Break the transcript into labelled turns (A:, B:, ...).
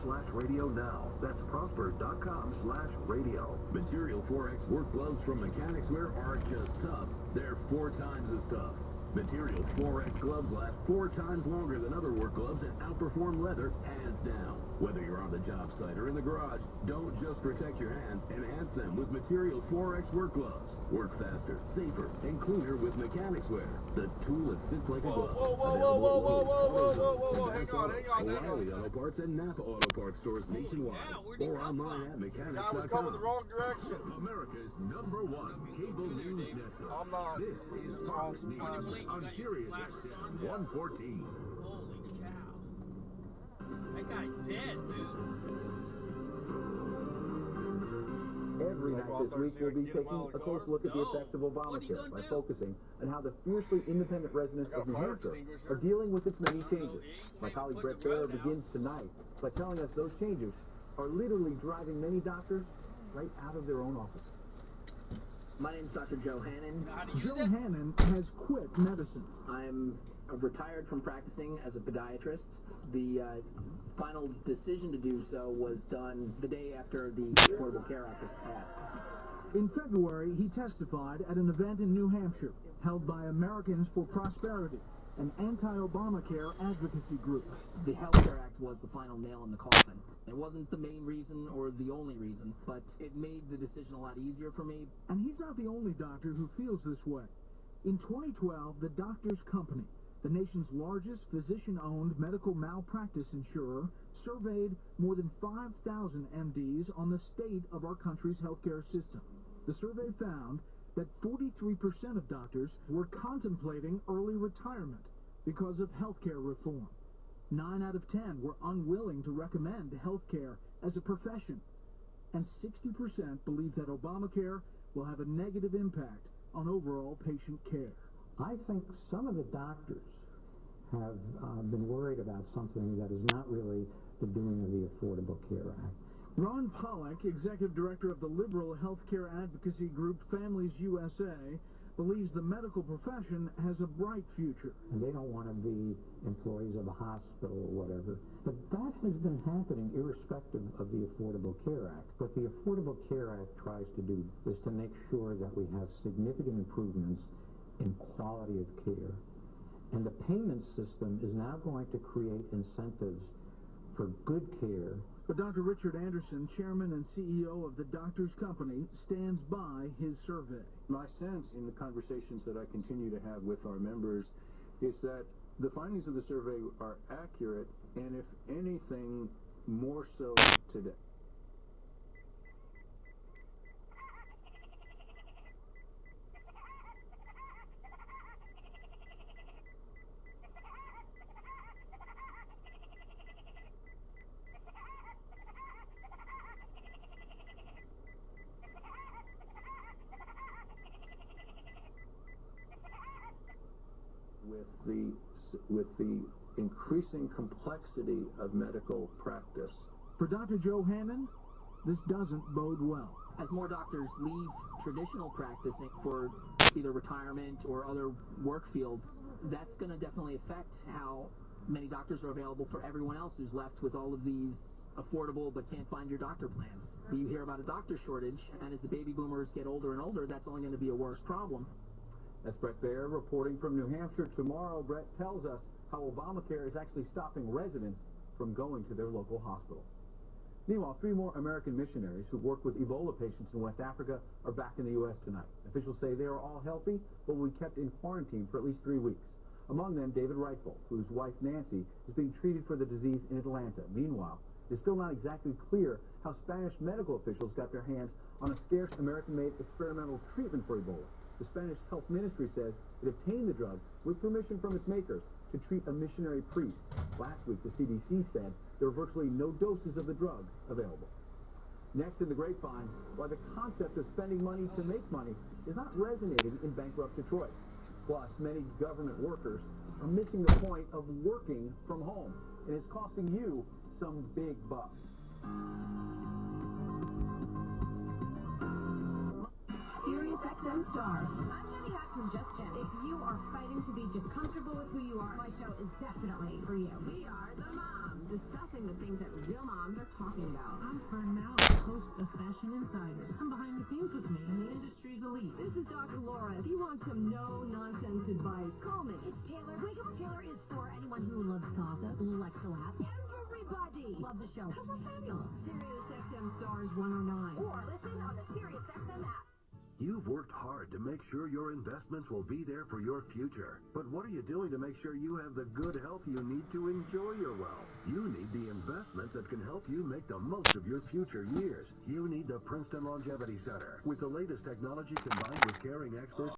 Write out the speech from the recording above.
A: prosper.com/radio now. That's prosper.com/radio.
B: Material 4X work gloves from Mechanics Wear aren't just tough, they're 4 times as tough. Material 4X gloves last 4 times longer than other work gloves and outperform leather hands down. Whether you're on the job site or in the garage, don't just protect your hands, enhance them with Material 4X work gloves. Work faster, safer, and cleaner with Mechanics Wear. The tool that fits like a glove.
C: Whoa, hang on.
B: O'Reilly Auto Parts and Napa Auto Parts stores nationwide. Or online at mechanics.com.
C: I was coming the wrong direction.
B: America's #1 cable news network.
C: I'm not.
B: This is Fox News on Sirius XM 114.
D: Holy cow. That guy's dead, dude.
E: Every night this week, we'll be taking a close look at the effects of Obamacare by focusing on how the fiercely independent residents of New Hampshire are dealing with its many changes. My colleague Brett Baer begins tonight by telling us those changes are literally driving many doctors right out of their own offices.
F: My name's Dr. Joe Hannon.
G: Joe Hannon has quit medicine.
F: I'm retired from practicing as a podiatrist. The final decision to do so was done the day after the Affordable Care Act was passed.
G: In February, he testified at an event in New Hampshire held by Americans for Prosperity, an anti-Obamacare advocacy group.
F: The Health Care Act was the final nail in the coffin. It wasn't the main reason or the only reason, but it made the decision a lot easier for me.
G: And he's not the only doctor who feels this way. In 2012, the Doctors Company, the nation's largest physician-owned medical malpractice insurer, surveyed more than 5,000 MDs on the state of our country's healthcare system. The survey found that 43% of doctors were contemplating early retirement because of healthcare reform. 9 out of 10 were unwilling to recommend healthcare as a profession. And 60% believe that Obamacare will have a negative impact on overall patient care.
H: I think some of the doctors have been worried about something that is not really the doing of the Affordable Care Act.
G: Ron Pollack, executive director of the liberal healthcare advocacy group Families USA, believes the medical profession has a bright future.
H: And they don't want to be employees of a hospital or whatever. But that has been happening irrespective of the Affordable Care Act. What the Affordable Care Act tries to do is to make sure that we have significant improvements in quality of care. And the payment system is now going to create incentives for good care.
G: But Dr. Richard Anderson, chairman and CEO of the Doctors Company, stands by his survey.
E: My sense in the conversations that I continue to have with our members is that the findings of the survey are accurate, and if anything, more so today. With the increasing complexity of medical practice.
G: For Dr. Joe Hannon, this doesn't bode well.
F: As more doctors leave traditional practicing for either retirement or other work fields, that's going to definitely affect how many doctors are available for everyone else who's left with all of these affordable but can't find your doctor plans. You hear about a doctor shortage, and as the baby boomers get older and older, that's only going to be a worse problem.
E: That's Brett Baer reporting from New Hampshire. Tomorrow, Brett tells us how Obamacare is actually stopping residents from going to their local hospital. Meanwhile, 3 more American missionaries who work with Ebola patients in West Africa are back in the U.S. tonight. Officials say they are all healthy, but will be kept in quarantine for at least 3 weeks. Among them, David Reichel, whose wife Nancy is being treated for the disease in Atlanta. Meanwhile, it's still not exactly clear how Spanish medical officials got their hands on a scarce American-made experimental treatment for Ebola. The Spanish Health Ministry says it obtained the drug with permission from its makers to treat a missionary priest. Last week, the CDC said there were virtually no doses of the drug available. Next in the grapevine, why the concept of spending money to make money is not resonating in bankrupt Detroit. Plus, many government workers are missing the point of working from home, and it's costing you some big bucks.
I: Sirius XM Stars. I'm really happy.
C: congestion. If you are fighting to be just comfortable with who you are, my show is definitely for you. We are the moms, discussing the things that real moms are talking about.
I: I'm Fern Mao, host of Fashion Insiders. Come behind the scenes with me and the industry's elite.
C: This is Dr. Laura. If you want some no-nonsense advice, call me.
I: It's Taylor. Wake Up Taylor is for anyone who loves gossip, who likes to laugh. Everybody! Love the show. Because we're fabulous.
C: Sirius XM Stars 109.
I: Or listen on the Sirius XM app.
A: You've worked hard to make sure your investments will be there for your future. But what are you doing to make sure you have the good health you need to enjoy your wealth? You need the investment that can help you make the most of your future years. You need the Princeton Longevity Center. With the latest technology combined with caring experts